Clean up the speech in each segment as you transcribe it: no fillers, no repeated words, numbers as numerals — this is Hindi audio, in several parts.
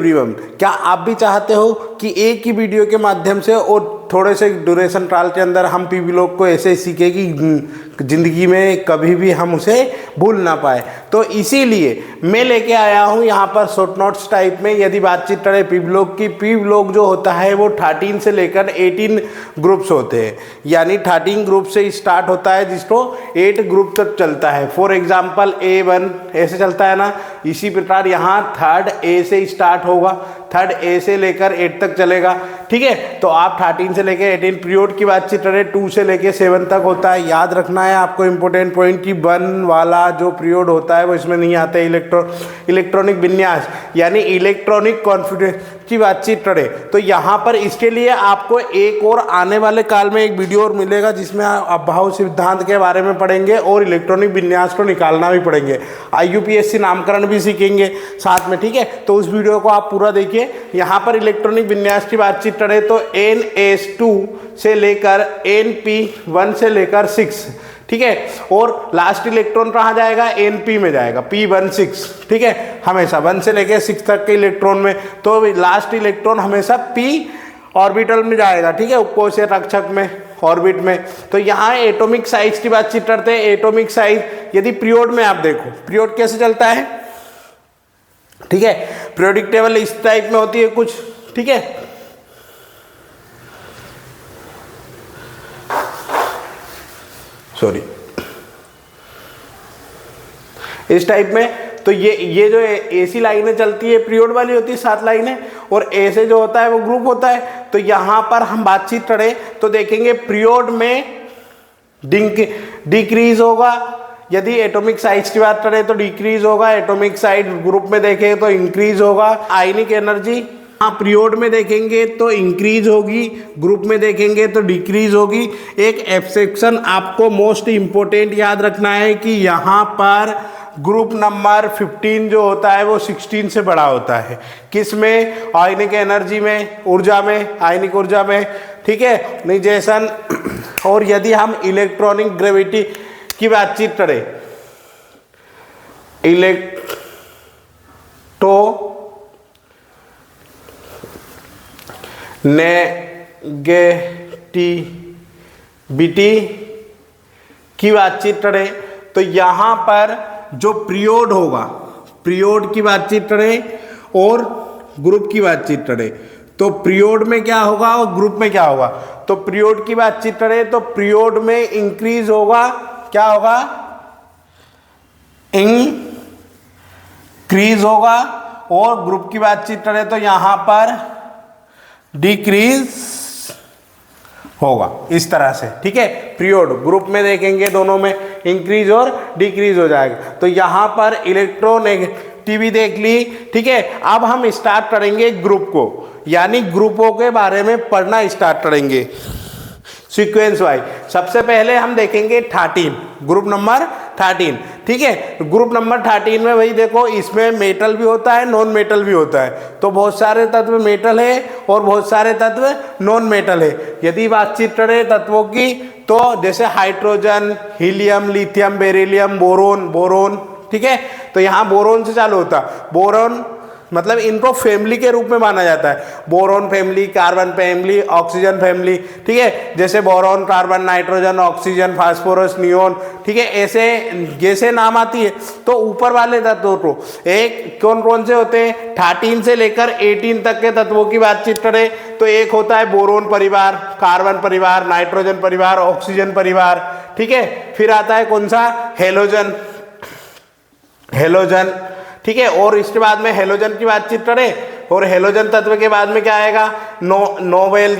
एवरीवन, क्या आप भी चाहते हो कि एक ही वीडियो के माध्यम से और थोड़े से ड्यूरेशन ट्रायल के अंदर हम पीवी लोग को ऐसे सीखे कि ज़िंदगी में कभी भी हम उसे भूल ना पाए। तो इसीलिए मैं लेके आया हूँ यहाँ पर शॉर्ट नोट्स टाइप में। यदि बातचीत करें पीवी लोग की, पीवी लोग जो होता है वो 13 से लेकर 18 ग्रुप्स होते हैं, यानी 13 ग्रुप से स्टार्ट होता है जिसको 8 ग्रुप तक चलता है। फॉर एग्जाम्पल A1 ऐसे चलता है ना, इसी प्रकार यहाँ 3rd A से स्टार्ट होगा, 3rd A से लेकर 8 तक चलेगा। ठीक है, तो आप 13 से लेकर 18 पीरियड की बातचीत करें, 2 से लेकर 7 तक होता है। याद रखना है आपको इंपॉर्टेंट पॉइंट कि 1 वाला जो पीरियड होता है वो इसमें नहीं आता है। इलेक्ट्रॉनिक विन्यास यानी इलेक्ट्रॉनिक कॉन्फिगरेशन की बातचीत करें तो यहाँ पर इसके लिए आपको एक और आने वाले काल में एक वीडियो और मिलेगा जिसमें अभाव सिद्धांत के बारे में पढ़ेंगे और इलेक्ट्रॉनिक विन्यास को निकालना भी पढ़ेंगे। IUPAC नामकरण भी सीखेंगे साथ में। ठीक है, तो उस वीडियो को आप पूरा देखिए। यहाँ पर इलेक्ट्रॉनिक विन्यास की बातचीत करें तो NS2 से लेकर NP1 से लेकर 6, ठीक है, और लास्ट इलेक्ट्रॉन कहाँ जाएगा, NP में जाएगा, P16। ठीक है, हमेशा 1 से लेकर 6 तक के इलेक्ट्रॉन में, तो लास्ट इलेक्ट्रॉन हमेशा P ऑर्बिटल में जाएगा। ठीक है, उपकोशीय कक्षक में, ऑर्बिट में। तो यहाँ एटॉमिक साइज की बातचीत करते हैं। एटॉमिक साइज यदि पीरियड में आप देखो, पीरियड कैसे चलता है, ठीक है, पीरियोडिक टेबल इस टाइप में होती है कुछ। ठीक है, सॉरी, इस टाइप में। तो ये जो AC लाइनें चलती है पीरियड वाली होती है 7 लाइनें, और A से जो होता है वो ग्रुप होता है। तो यहाँ पर हम बातचीत करें तो देखेंगे पीरियड में डिक्रीज होगा, यदि एटॉमिक साइज की बात करें तो डिक्रीज होगा, एटॉमिक साइज ग्रुप में देखें तो इंक्रीज होगा। आयनिक एनर्जी हाँ पीरियड में देखेंगे तो इंक्रीज होगी, ग्रुप में देखेंगे तो डिक्रीज होगी। एक एक्सेप्शन आपको मोस्ट इंपोर्टेंट याद रखना है कि यहाँ पर ग्रुप नंबर 15 जो होता है वो 16 से बड़ा होता है। किस में, आयनिक एनर्जी में, ऊर्जा में, आयनिक ऊर्जा में। ठीक है, निजेशन। और यदि हम इलेक्ट्रॉनिक ग्रेविटी की बातचीत करें, नेगेटिविटी की बातचीत करें तो यहाँ पर जो पीरियड होगा, पीरियड की बातचीत करें और ग्रुप की बातचीत करें तो पीरियड में क्या होगा और ग्रुप में क्या होगा। तो पीरियड की बातचीत करें तो पीरियड में इंक्रीज होगा, क्या होगा, इंक्रीज होगा, और ग्रुप की बातचीत करें तो यहां पर डिक्रीज होगा, इस तरह से। ठीक है, पीरियड ग्रुप में देखेंगे दोनों में इंक्रीज और डिक्रीज हो जाएगा। तो यहां पर इलेक्ट्रोनेगेटिविटी देख ली। ठीक है, अब हम स्टार्ट करेंगे ग्रुप को, यानी ग्रुपों के बारे में पढ़ना स्टार्ट करेंगे सीक्वेंस वाइज। सबसे पहले हम देखेंगे 13, ग्रुप नंबर 13। ठीक है, ग्रुप नंबर 13 में वही देखो, इसमें मेटल भी होता है, नॉन मेटल भी होता है। तो बहुत सारे तत्व मेटल है और बहुत सारे तत्व नॉन मेटल है। यदि बातचीत करें तत्वों की तो जैसे hydrogen, helium, lithium, beryllium, boron. ठीक है, तो यहाँ बोरोन से चालू होता। बोरोन मतलब इनको फैमिली के रूप में माना जाता है, boron family, carbon family, oxygen family. ठीक है, जैसे boron, carbon, nitrogen, oxygen, phosphorus, neon. ठीक है, ऐसे जैसे नाम आती है। तो ऊपर वाले तत्वों को एक कौन कौन से होते हैं, 13 से लेकर 18 तक के तत्वों की बातचीत करें तो एक होता है बोरोन परिवार, कार्बन परिवार, नाइट्रोजन परिवार, ऑक्सीजन परिवार। ठीक है, फिर आता है कौन सा, हेलोजन। ठीक है, और इसके बाद में हेलोजन की बातचीत करें और हेलोजन तत्व के बाद में क्या आएगा, नोबेल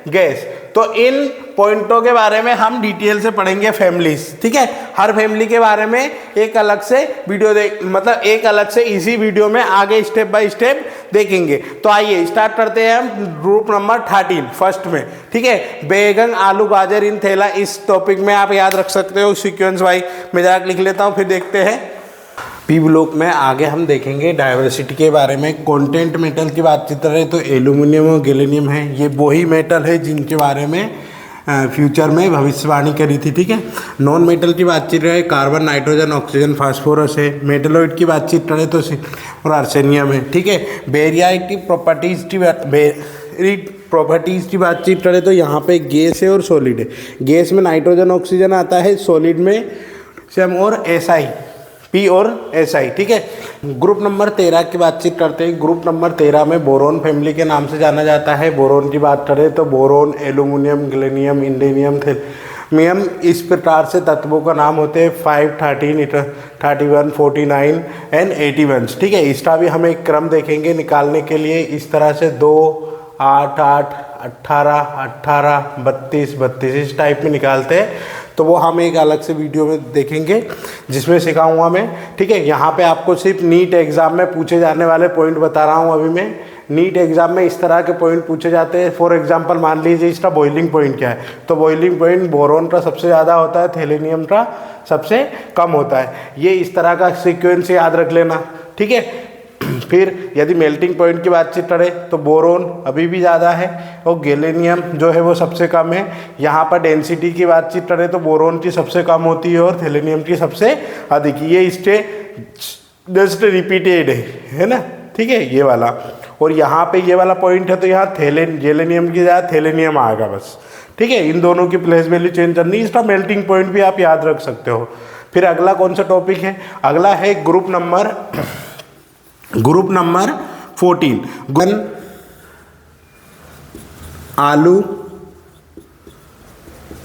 गैस। तो इन पॉइंटों के बारे में हम डिटेल से पढ़ेंगे फैमिलीज। ठीक है, हर फैमिली के बारे में एक अलग से वीडियो मतलब एक अलग से इसी वीडियो में आगे स्टेप बाय स्टेप देखेंगे। तो आइए स्टार्ट करते हैं हम ग्रुप नंबर 13 फर्स्ट में। ठीक है, बैगन, आलू, गाजर, इन थैला, इस टॉपिक में आप याद रख सकते हो सीक्वेंस वाइज। मैं जरा लिख लेता हूँ, फिर देखते हैं। पी ब्लॉक में आगे हम देखेंगे डाइवर्सिटी के बारे में। कंटेंट मेटल की बातचीत करें तो एल्यूमिनियम और गैलियम है, ये वही मेटल है जिनके बारे में फ्यूचर में भविष्यवाणी करी थी, ठीक है। नॉन मेटल की बातचीत रहे, कार्बन, नाइट्रोजन, ऑक्सीजन, फास्फोरस है। मेटलॉइड की बातचीत करें तो और आर्सेनियम है, ठीक है। बेरियाइट की प्रॉपर्टीज़ की बातचीत करें तो यहाँ पे गैस है और सॉलिड है। गैस में नाइट्रोजन ऑक्सीजन आता है, सॉलिड में सेम और SI, P और SI, ठीक है। ग्रुप नंबर 13 की बातचीत करते हैं। ग्रुप नंबर 13 में बोरोन फैमिली के नाम से जाना जाता है। बोरोन की बात करें तो boron, aluminium, gallium, indium, thallium, इस प्रकार से तत्वों का नाम होते हैं 5, 13, 31, 49 एंड 81, ठीक है। इसका भी हम एक क्रम देखेंगे निकालने के लिए। इस तरह से 2, 8, 8, 18, 18, 32, 32 इस टाइप में निकालते हैं, तो वो हम एक अलग से वीडियो में देखेंगे जिसमें सिखाऊंगा मैं, ठीक है। यहाँ पे आपको सिर्फ नीट एग्ज़ाम में पूछे जाने वाले पॉइंट बता रहा हूँ अभी मैं। नीट एग्ज़ाम में इस तरह के पॉइंट पूछे जाते हैं। फॉर एग्जांपल मान लीजिए इसका बॉइलिंग पॉइंट क्या है, तो बॉइलिंग पॉइंट बोरोन का सबसे ज़्यादा होता है, थैलेनियम का सबसे कम होता है। ये इस तरह का सीक्वेंस याद रख लेना, ठीक है। फिर यदि मेल्टिंग पॉइंट की बातचीत करें तो बोरोन अभी भी ज़्यादा है और गैलियम जो है वो सबसे कम है। यहाँ पर डेंसिटी की बातचीत करें तो बोरोन की सबसे कम होती है और थैलेनियम की सबसे अधिक। ये इसके जस्ट रिपीटेड है ना, ठीक है, ये वाला। और यहाँ पे ये वाला पॉइंट है तो यहाँ गैलियम की जगह थैलेनियम आएगा बस, ठीक है। इन दोनों की प्लेस वैल्यू चेंज करनी, इसका मेल्टिंग पॉइंट भी आप याद रख सकते हो। फिर अगला कौन सा टॉपिक है, अगला है ग्रुप नंबर 14। आलू,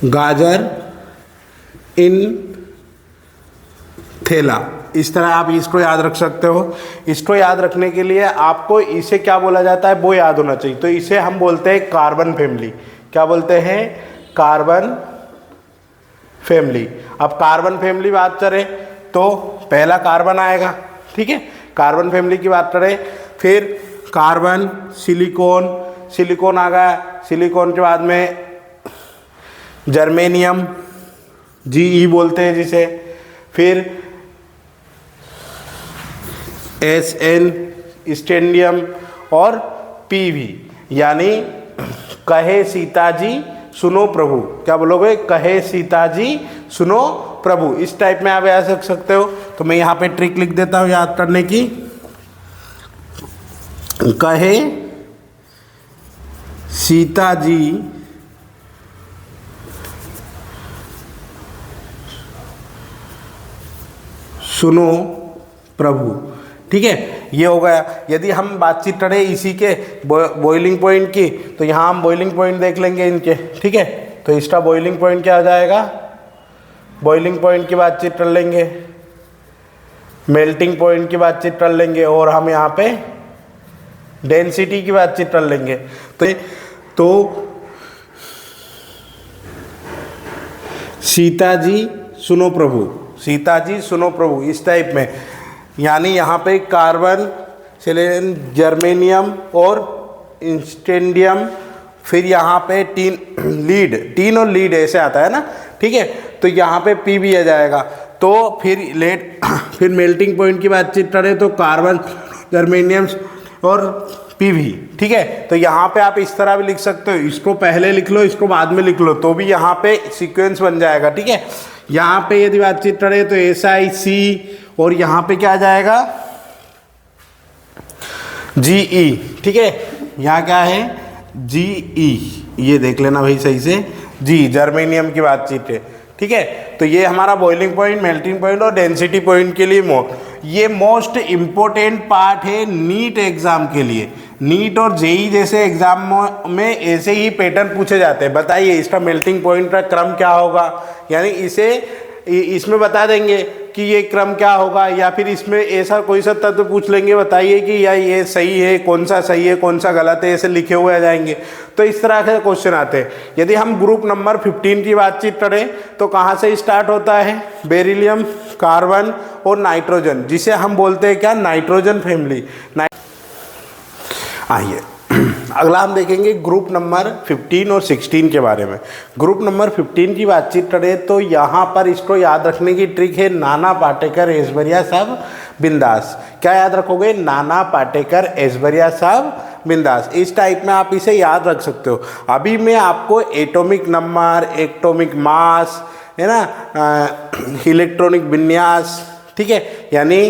गाजर, इन थैला, इस तरह आप इसको याद रख सकते हो। इसको याद रखने के लिए आपको इसे क्या बोला जाता है वो याद होना चाहिए। तो इसे हम बोलते हैं कार्बन फैमिली। क्या बोलते हैं, कार्बन फैमिली। अब कार्बन फैमिली बात करें तो पहला कार्बन आएगा, ठीक है। कार्बन फैमिली की बात करें, फिर कार्बन, सिलिकॉन आ गया। सिलिकॉन के बाद में जर्मेनियम, GE बोलते हैं जिसे। फिर SN, स्टेंडियम और PV, यानी कहे सीता जी सुनो प्रभु। क्या बोलोगे, कहे सीता जी सुनो प्रभु, इस टाइप में आप याद रख सकते हो। तो मैं यहाँ पे ट्रिक लिख देता हूँ याद करने की। कहे सीता जी सुनो प्रभु, ठीक है, ये हो गया। यदि हम बातचीत करें इसी के बॉइलिंग पॉइंट की, तो यहाँ हम बॉइलिंग पॉइंट देख लेंगे इनके, ठीक है। तो इसका बॉइलिंग पॉइंट क्या आ जाएगा, बॉइलिंग पॉइंट की बातचीत कर लेंगे, मेल्टिंग पॉइंट की बातचीत कर लेंगे और हम यहाँ पे डेंसिटी की बातचीत कर लेंगे। तो सीता जी सुनो प्रभु, सीता जी सुनो प्रभु, इस टाइप में। यानी यहाँ पे कार्बन, सिलिकॉन, जर्मेनियम और स्टेंडियम, फिर यहाँ पे टीन और लीड ऐसे आता है ना, ठीक है। तो यहाँ पे P भी आ जाएगा। तो फिर मेल्टिंग पॉइंट की बातचीत करें तो कार्बन, जर्मेनियम और PV, ठीक है। तो यहाँ पे आप इस तरह भी लिख सकते हो, इसको पहले लिख लो, इसको बाद में लिख लो, तो भी यहाँ पे सीक्वेंस बन जाएगा, ठीक है। यहाँ पे यदि बातचीत करें तो SiC और यहाँ पे क्या आ जाएगा, GE, ठीक है। यहाँ क्या है, GE, ये देख लेना भाई सही से, जी जर्मेनियम की बातचीत है, ठीक है। तो ये हमारा बॉइलिंग पॉइंट, मेल्टिंग पॉइंट और डेंसिटी पॉइंट के लिए ये मोस्ट इम्पोर्टेंट पार्ट है नीट एग्जाम के लिए। नीट और JEE जैसे एग्जाम में ऐसे ही पैटर्न पूछे जाते हैं। बताइए इसका मेल्टिंग पॉइंट का क्रम क्या होगा, यानी इसमें बता देंगे कि ये क्रम क्या होगा, या फिर इसमें ऐसा कोई सा तत्व पूछ लेंगे, बताइए कि या ये सही है, कौन सा सही है, कौन सा गलत है, ऐसे लिखे हुए आ जाएंगे। तो इस तरह के क्वेश्चन आते हैं। यदि हम ग्रुप नंबर 15 की बातचीत करें तो कहाँ से स्टार्ट होता है, बेरिलियम, कार्बन और नाइट्रोजन, जिसे हम बोलते हैं क्या, नाइट्रोजन फैमिली। आइए अगला हम देखेंगे ग्रुप नंबर 15 और 16 के बारे में। ग्रुप नंबर 15 की बातचीत करें तो यहाँ पर इसको याद रखने की ट्रिक है, नाना पाटेकर, ऐश्वर्या सब बिंदास। क्या याद रखोगे, नाना पाटेकर, ऐश्वर्या सब बिंदास। इस टाइप में आप इसे याद रख सकते हो। अभी मैं आपको एटॉमिक नंबर, एटॉमिक मास, है ना, इलेक्ट्रॉनिक विन्यास, ठीक है, यानी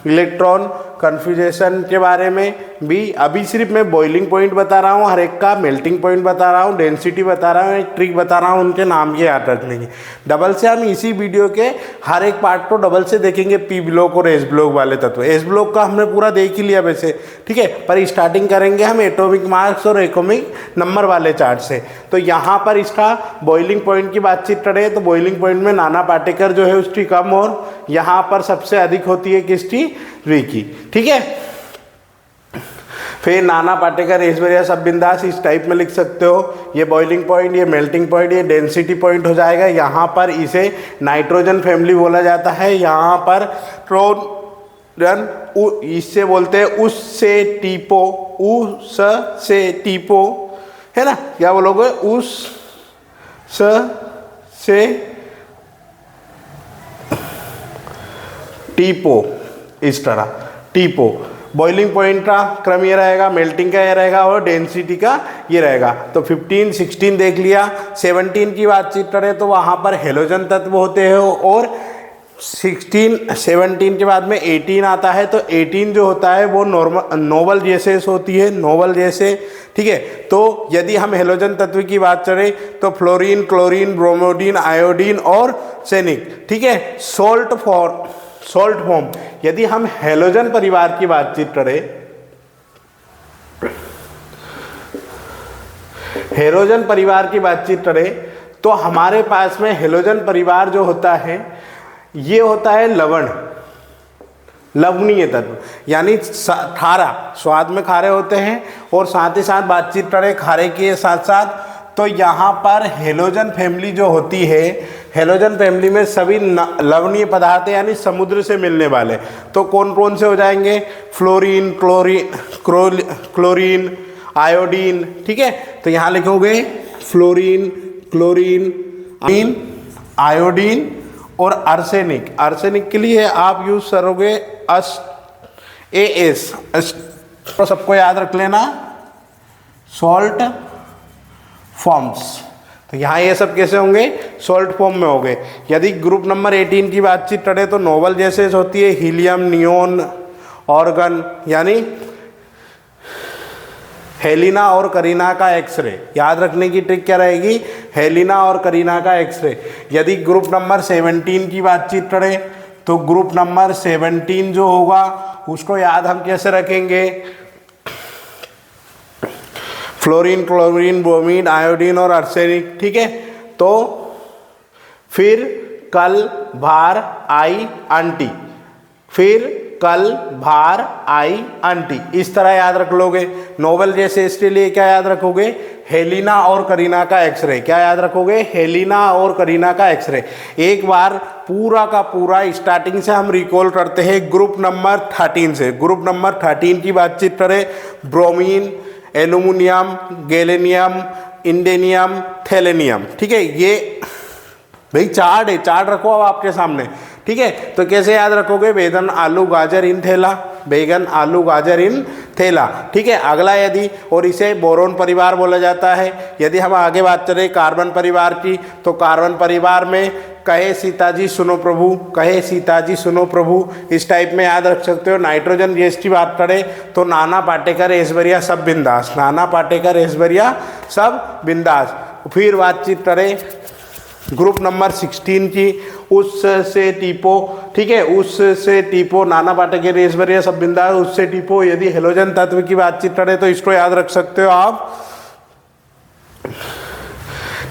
इलेक्ट्रॉन कन्फ्यूजेशन के बारे में भी अभी सिर्फ मैं बॉइलिंग पॉइंट बता रहा हूँ, हर एक का मेल्टिंग पॉइंट बता रहा हूँ, डेंसिटी बता रहा हूँ, एक ट्रिक बता रहा हूँ उनके नाम के याद रखने की। डबल से हम इसी वीडियो के हर एक पार्ट को डबल से देखेंगे, पी ब्लॉक और एस ब्लॉक वाले तत्व। एस ब्लॉक का हमने पूरा देख ही लिया वैसे, ठीक है, पर स्टार्टिंग करेंगे हम एटॉमिक मास और एटॉमिक नंबर वाले चार्ट से। तो यहाँ पर इसका बॉइलिंग पॉइंट की बातचीत करें तो बॉइलिंग पॉइंट में नाना पाटेकर जो है उसकी कम और यहाँ पर सबसे अधिक होती है किसकी, वी की, ठीक है। फिर नाना पाटेकर, ऐश्वर्या सब बिंदास, इस टाइप में लिख सकते हो। ये बॉइलिंग पॉइंट, ये मेल्टिंग पॉइंट, ये डेंसिटी पॉइंट हो जाएगा। यहाँ पर इसे नाइट्रोजन फैमिली बोला जाता है। यहाँ पर ट्रोजन इससे बोलते हैं उस से टीपो, उस से टीपो, है ना, क्या बोलोगे, उस से टीपो, इस तरह टीपो। बॉइलिंग पॉइंट का क्रम ये रहेगा, मेल्टिंग का ये रहेगा और डेंसिटी का ये रहेगा। तो 15, 16 देख लिया। 17 की बातचीत करें तो वहाँ पर हेलोजन तत्व होते हैं और 17 के बाद में 18 आता है। तो 18 जो होता है वो नोबल गैसेस होती है, नोबल गैसे, ठीक है। तो यदि हम हेलोजन तत्व की बात करें तो फ्लोरीन, क्लोरीन, ब्रोमोडीन, आयोडीन और सेनिक, ठीक है, सोल्ट फॉर्म। यदि हम हेलोजन परिवार की बातचीत करें, हेलोजन परिवार की बातचीत करें तो हमारे पास में हेलोजन परिवार जो होता है ये होता है लवणीय तत्व, यानी खारा, स्वाद में खारे होते हैं। और साथ ही साथ बातचीत करें खारे के साथ साथ तो यहाँ पर हेलोजन फैमिली जो होती है, हेलोजन फैमिली में सभी लवणीय पदार्थ यानी समुद्र से मिलने वाले तो कौन कौन से हो जाएंगे, फ्लोरीन, क्लोरीन, आयोडीन, ठीक है। तो यहाँ लिखोगे फ्लोरीन, क्लोरीन, आयोडीन और आर्सेनिक। आर्सेनिक के लिए आप यूज करोगे AS, तो सबको याद रख लेना, सॉल्ट फॉर्म्स। तो यहाँ ये सब कैसे होंगे, सॉल्ट फॉर्म में होंगे। यदि ग्रुप नंबर 18 की बातचीत करें तो नोबल जैसे होती है हीलियम, नियोन, ऑर्गन, यानी हेलिना और करीना का एक्सरे। याद रखने की ट्रिक क्या रहेगी, हेलिना और करीना का एक्सरे। यदि ग्रुप नंबर 17 की बातचीत करें तो ग्रुप नंबर 17 जो होगा उसको याद हम कैसे रखेंगे, फ्लोरीन, क्लोरीन, ब्रोमीन, आयोडीन और आर्सेनिक, ठीक है। तो फिर कल, भार, आई, आंटी, फिर कल, भार, आई, आंटी, इस तरह याद रख लोगे। नोबल जैसे इसके लिए क्या याद रखोगे, हेलिना और करीना का एक्सरे। क्या याद रखोगे, हेलिना और करीना का एक्सरे। एक बार पूरा का पूरा स्टार्टिंग से हम रिकॉल करते हैं ग्रुप नंबर 13 से। ग्रुप नंबर 13 की बातचीत करें, ब्रोमीन, एल्यूमिनियम, गैलेनियम, इंडेनियम, थैलेनियम, ठीक है। ये भाई चार्ट है, चार्ट रखो अब आपके सामने, ठीक है। तो कैसे याद रखोगे, बैगन, आलू, गाजर इन थैला, बैगन, आलू, गाजर इन थैला, ठीक है। अगला यदि, और इसे बोरोन परिवार बोला जाता है। यदि हम आगे बात करें कार्बन परिवार की तो कार्बन परिवार में कहे सीताजी सुनो प्रभु, कहे सीताजी सुनो प्रभु, इस टाइप में याद रख सकते हो। नाइट्रोजन गैस की बात करें तो नाना पाटेकर, ऐश्वर्या सब बिंदास, नाना पाटेकर, ऐश्वर्या सब बिंदास। फिर बातचीत करें ग्रुप नंबर 16 की, उस से टीपो, ठीक है, उस से टीपो, नाना पाटेकर, ऐश्वर्या सब बिंदास, उससे टीपो। यदि हेलोजन तत्व की बातचीत करें तो इसको याद रख सकते हो आप,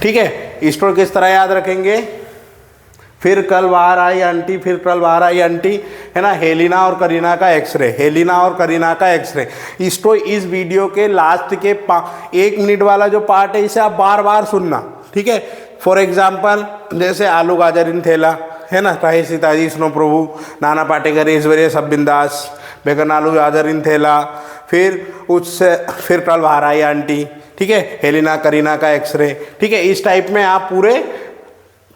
ठीक है। इसको किस तरह याद रखेंगे, फिर कल बाहर आई आंटी, फिर कल बाहर आई आंटी, है ना, हेलिना और करीना का एक्सरे, हेलिना और करीना का एक्सरे। इसको इस वीडियो के लास्ट के 1 मिनट वाला जो पार्ट है इसे आप बार बार सुनना, ठीक है। फॉर एग्जाम्पल जैसे आलू, गाजर इन थैला, है ना, कहे सीताजी सुनो प्रभु, नाना पाटेकर, ऐश्वर्या सब बिंदास, बैगन, आलू, गाजर इन थैला, फिर उससे फिर कल बाहर आई आंटी, ठीक है, हेलिना, करीना का एक्सरे, ठीक है। इस टाइप में आप पूरे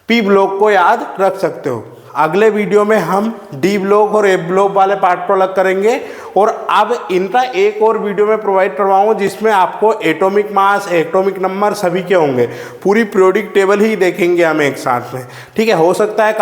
पी ब्लॉक को याद रख सकते हो। अगले वीडियो में हम डी ब्लॉक और ए ब्लॉक वाले पार्ट को अलग करेंगे, और अब इनका एक और वीडियो में प्रोवाइड करवाऊंगा जिसमें आपको एटॉमिक मास, एटॉमिक नंबर सभी के होंगे, पूरी पीरियोडिक टेबल ही देखेंगे हम एक साथ में। ठीक है, हो सकता है